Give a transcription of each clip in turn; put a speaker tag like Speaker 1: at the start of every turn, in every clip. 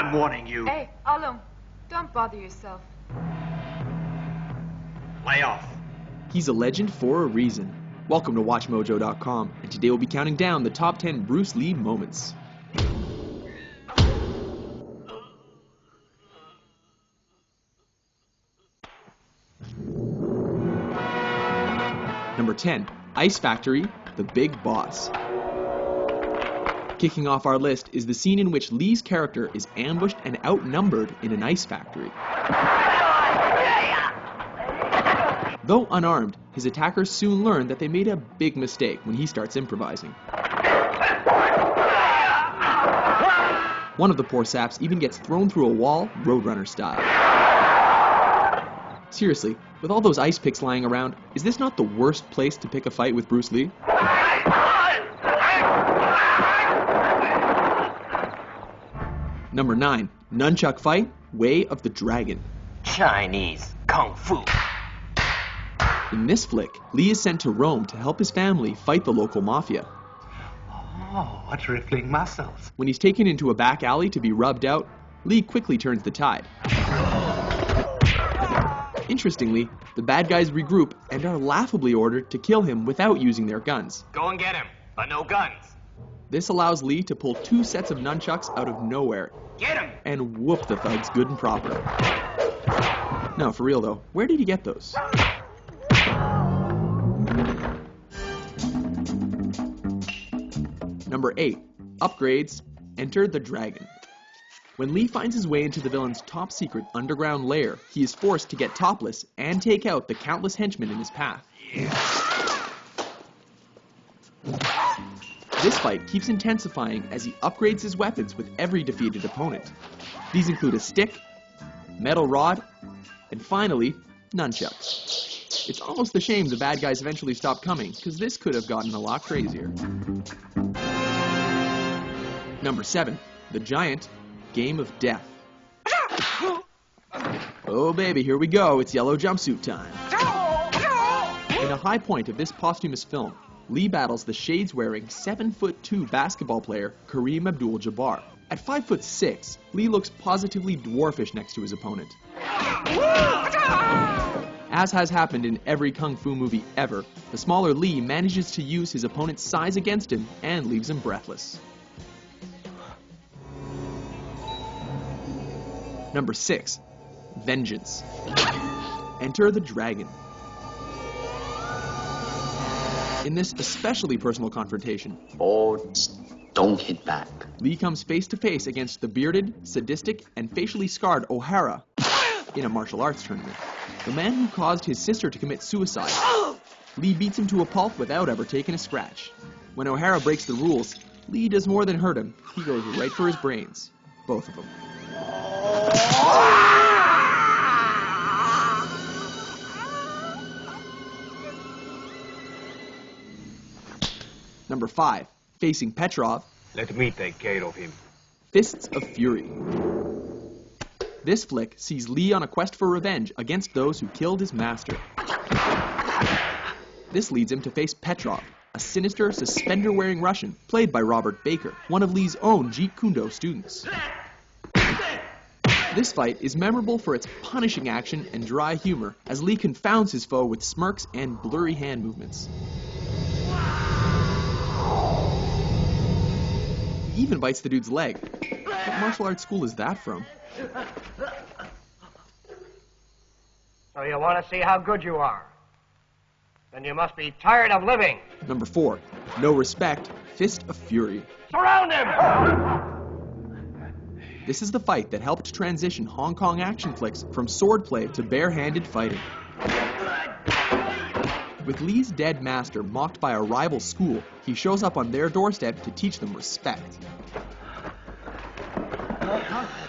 Speaker 1: I'm warning you.
Speaker 2: Hey, Alum, don't bother yourself.
Speaker 1: Lay off.
Speaker 3: He's a legend for a reason. Welcome to watchmojo.com, and today we'll be counting down the top 10 Bruce Lee moments. Number 10, Ice Factory, The Big Boss. Kicking off our list is the scene in which Lee's character is ambushed and outnumbered in an ice factory. Though unarmed, his attackers soon learn that they made a big mistake when he starts improvising. One of the poor saps even gets thrown through a wall, Roadrunner style. Seriously, with all those ice picks lying around, is this not the worst place to pick a fight with Bruce Lee? Number 9, Nunchuck Fight, Way of the Dragon.
Speaker 4: Chinese Kung Fu.
Speaker 3: In this flick, Lee is sent to Rome to help his family fight the local mafia.
Speaker 1: Oh, what rippling muscles.
Speaker 3: When he's taken into a back alley to be rubbed out, Lee quickly turns the tide. Interestingly, the bad guys regroup and are laughably ordered to kill him without using their guns.
Speaker 4: Go and get him, but no guns.
Speaker 3: This allows Lee to pull 2 sets of nunchucks out of nowhere.
Speaker 4: Get him!
Speaker 3: And whoop the thugs good and proper. No, for real though, where did he get those? Number 8, Upgrades, Enter the Dragon. When Lee finds his way into the villain's top secret underground lair, he is forced to get topless and take out the countless henchmen in his path. This fight keeps intensifying as he upgrades his weapons with every defeated opponent. These include a stick, metal rod, and finally, nunchucks. It's almost a shame the bad guys eventually stopped coming, because this could have gotten a lot crazier. Number 7, The Giant, Game of Death. Oh baby, here we go, it's yellow jumpsuit time. In a high point of this posthumous film, Lee battles the shades-wearing 7'2" basketball player Kareem Abdul-Jabbar. At 5'6", Lee looks positively dwarfish next to his opponent. As has happened in every kung fu movie ever, the smaller Lee manages to use his opponent's size against him and leaves him breathless. Number 6, Vengeance. Enter the Dragon. In this especially personal confrontation,
Speaker 5: Boards don't hit back.
Speaker 3: Lee comes face to face against the bearded, sadistic, and facially scarred O'Hara in a martial arts tournament. The man who caused his sister to commit suicide. Lee beats him to a pulp without ever taking a scratch. When O'Hara breaks the rules, Lee does more than hurt him. He goes right for his brains. Both of them. Number 5, facing Petrov.
Speaker 6: Let me take care of him.
Speaker 3: Fists of Fury. This flick sees Lee on a quest for revenge against those who killed his master. This leads him to face Petrov, a sinister, suspender-wearing Russian played by Robert Baker, one of Lee's own Jeet Kune Do students. This fight is memorable for its punishing action and dry humor, as Lee confounds his foe with smirks and blurry hand movements. He even bites the dude's leg. What martial arts school is that from?
Speaker 6: So you want to see how good you are? Then you must be tired of living.
Speaker 3: Number 4, No Respect, Fist of Fury.
Speaker 6: Surround him!
Speaker 3: This is the fight that helped transition Hong Kong action flicks from swordplay to bare-handed fighting. With Lee's dead master mocked by a rival school, he shows up on their doorstep to teach them respect.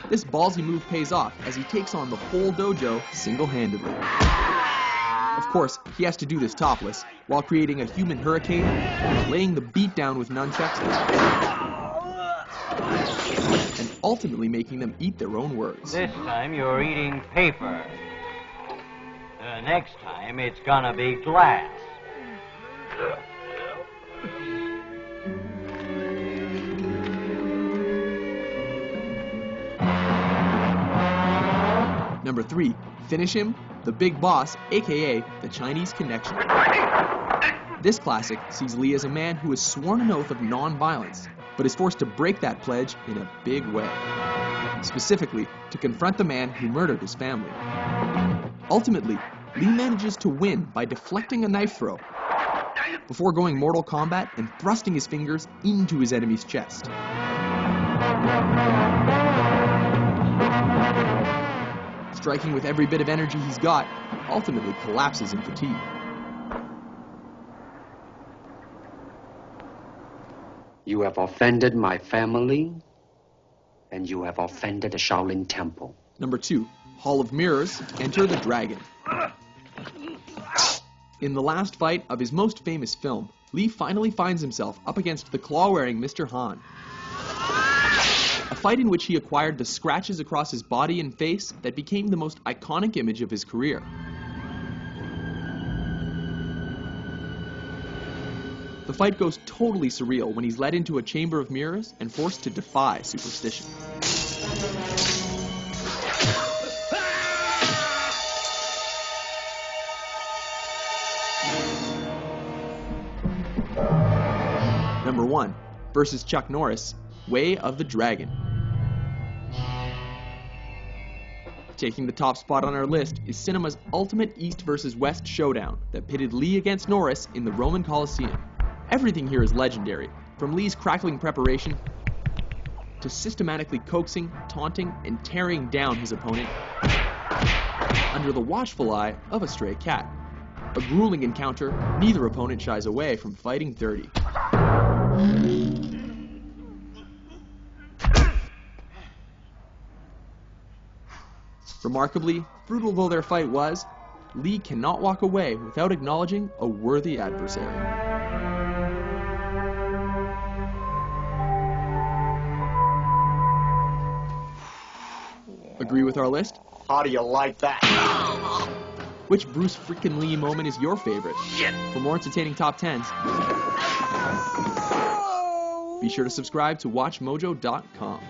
Speaker 3: This ballsy move pays off as he takes on the whole dojo single-handedly. Of course, he has to do this topless, while creating a human hurricane, laying the beat down with nunchucks, and ultimately making them eat their own words.
Speaker 7: This time you're eating paper. Next time it's gonna be glass.
Speaker 3: Number 3, finish him, the Big Boss, aka the Chinese Connection. This classic sees Lee as a man who has sworn an oath of non-violence, but is forced to break that pledge in a big way. Specifically, to confront the man who murdered his family. Ultimately, Lee manages to win by deflecting a knife throw, before going Mortal Kombat and thrusting his fingers into his enemy's chest. Striking with every bit of energy he's got, ultimately collapses in fatigue.
Speaker 5: You have offended my family, and you have offended the Shaolin Temple.
Speaker 3: Number 2, Hall of Mirrors, Enter the Dragon. In the last fight of his most famous film, Lee finally finds himself up against the claw-wearing Mr. Han. A fight in which he acquired the scratches across his body and face that became the most iconic image of his career. The fight goes totally surreal when he's led into a chamber of mirrors and forced to defy superstition. Number 1, versus Chuck Norris, Way of the Dragon. Taking the top spot on our list is cinema's ultimate East versus West showdown that pitted Lee against Norris in the Roman Colosseum. Everything here is legendary, from Lee's crackling preparation to systematically coaxing, taunting, and tearing down his opponent under the watchful eye of a stray cat. A grueling encounter, neither opponent shies away from fighting dirty. Remarkably, brutal though their fight was, Lee cannot walk away without acknowledging a worthy adversary. Agree with our list?
Speaker 5: How do you like that?
Speaker 3: Which Bruce freaking Lee moment is your favorite? For more entertaining top 10s, be sure to subscribe to watchmojo.com.